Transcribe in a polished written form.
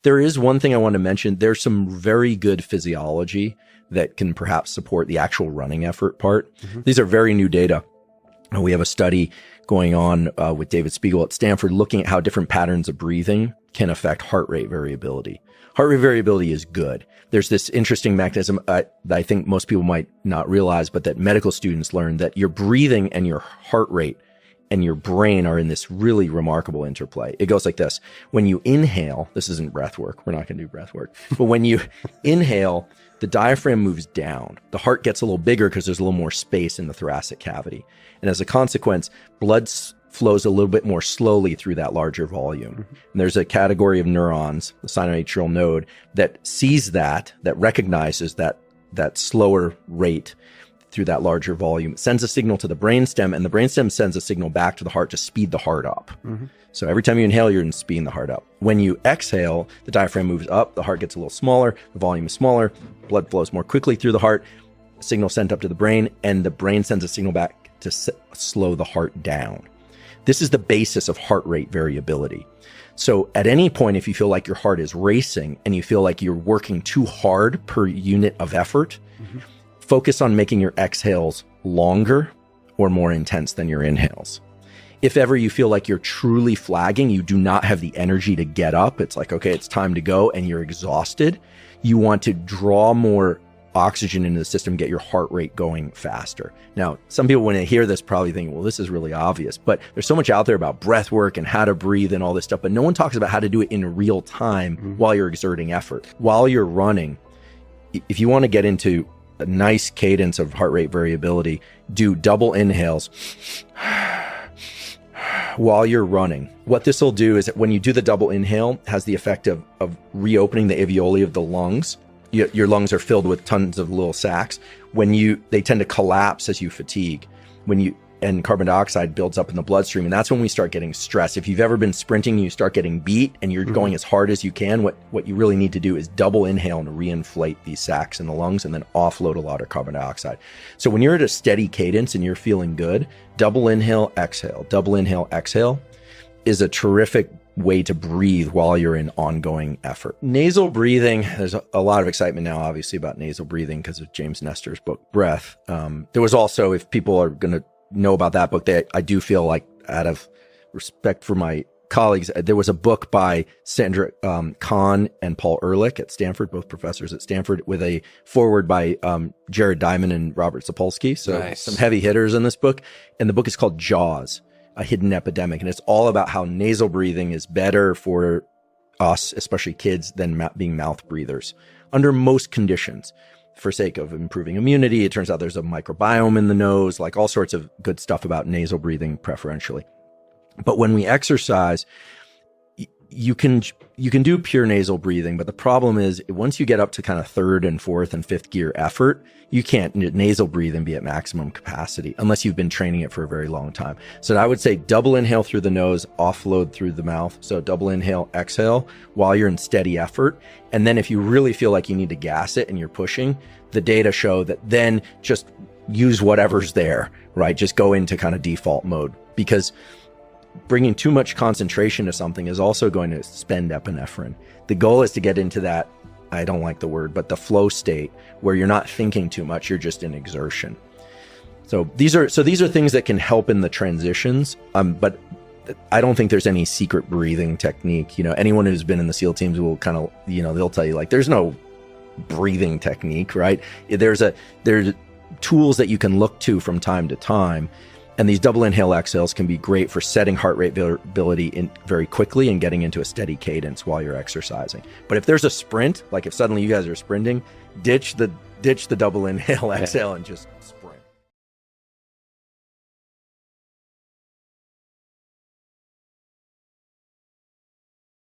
There is one thing I want to mention. There's some very good physiology that can perhaps support the actual running effort part. These are very new data. We have a study going on with David Spiegel at Stanford looking at how different patterns of breathing can affect heart rate variability. Heart rate variability is good. There's this interesting mechanism that I think most people might not realize, but that medical students learn, that your breathing and your heart rate and your brain are in this really remarkable interplay. It goes like this. When you inhale, this isn't breath work. We're not going to do breath work. But when you inhale, the diaphragm moves down. The heart gets a little bigger because there's a little more space in the thoracic cavity. And as a consequence, blood flows a little bit more slowly through that larger volume. And there's a category of neurons, the sinoatrial node, that sees that recognizes that slower rate through that larger volume. It sends a signal to the brainstem, and the brainstem sends a signal back to the heart to speed the heart up. So every time you inhale, you're speeding the heart up. When you exhale, the diaphragm moves up, the heart gets a little smaller, the volume is smaller, blood flows more quickly through the heart, signal sent up to the brain, and the brain sends a signal back to slow the heart down. This is the basis of heart rate variability. So at any point, if you feel like your heart is racing and you feel like you're working too hard per unit of effort, focus on making your exhales longer or more intense than your inhales. If ever you feel like you're truly flagging, you do not have the energy to get up, it's like, okay, it's time to go, and you're exhausted, you want to draw more oxygen into the system, get your heart rate going faster. Now, some people, when they hear this, probably think, well, this is really obvious, but there's so much out there about breath work and how to breathe and all this stuff, but no one talks about how to do it in real time while you're exerting effort. While you're running, if you want to get into a nice cadence of heart rate variability, do double inhales while you're running. What this will do is that when you do the double inhale, it has the effect of reopening the alveoli of the lungs. Your lungs are filled with tons of little sacs. They tend to collapse as you fatigue. And carbon dioxide builds up in the bloodstream, and that's when we start getting stressed. If you've ever been sprinting, you start getting beat, and you're going as hard as you can. What you really need to do is double inhale and reinflate these sacs in the lungs, and then offload a lot of carbon dioxide. So when you're at a steady cadence and you're feeling good, double inhale, exhale is a terrific way to breathe while you're in ongoing effort. Nasal breathing, there's a lot of excitement now, obviously, about nasal breathing because of James Nestor's book, Breath. There was also, if people are going to know about that book, I do feel like, out of respect for my colleagues, there was a book by Sandra Kahn and Paul Ehrlich at Stanford, both professors at Stanford, with a foreword by Jared Diamond and Robert Sapolsky. So nice. Some heavy hitters in this book. And the book is called Jaws, A Hidden Epidemic. And it's all about how nasal breathing is better for us, especially kids, than being mouth breathers under most conditions. For sake of improving immunity, it turns out there's a microbiome in the nose, like all sorts of good stuff about nasal breathing preferentially. But when we exercise, you can do pure nasal breathing, but the problem is once you get up to kind of third and fourth and fifth gear effort, you can't nasal breathe and be at maximum capacity unless you've been training it for a very long time. So I would say double inhale through the nose, offload through the mouth. So double inhale, exhale while you're in steady effort. And then if you really feel like you need to gas it and you're pushing, the data show that then just use whatever's there, right? Just go into kind of default mode, because bringing too much concentration to something is also going to spend epinephrine. The goal is to get into that, I don't like the word, but the flow state where you're not thinking too much, you're just in exertion. So these are things that can help in the transitions. But I don't think there's any secret breathing technique. Anyone who's been in the SEAL teams will kind of, they'll tell you, like, there's no breathing technique, right? There's tools that you can look to from time to time. And these double inhale exhales can be great for setting heart rate variability in very quickly and getting into a steady cadence while you're exercising. But if there's a sprint, like if suddenly you guys are sprinting, ditch the double inhale exhale and just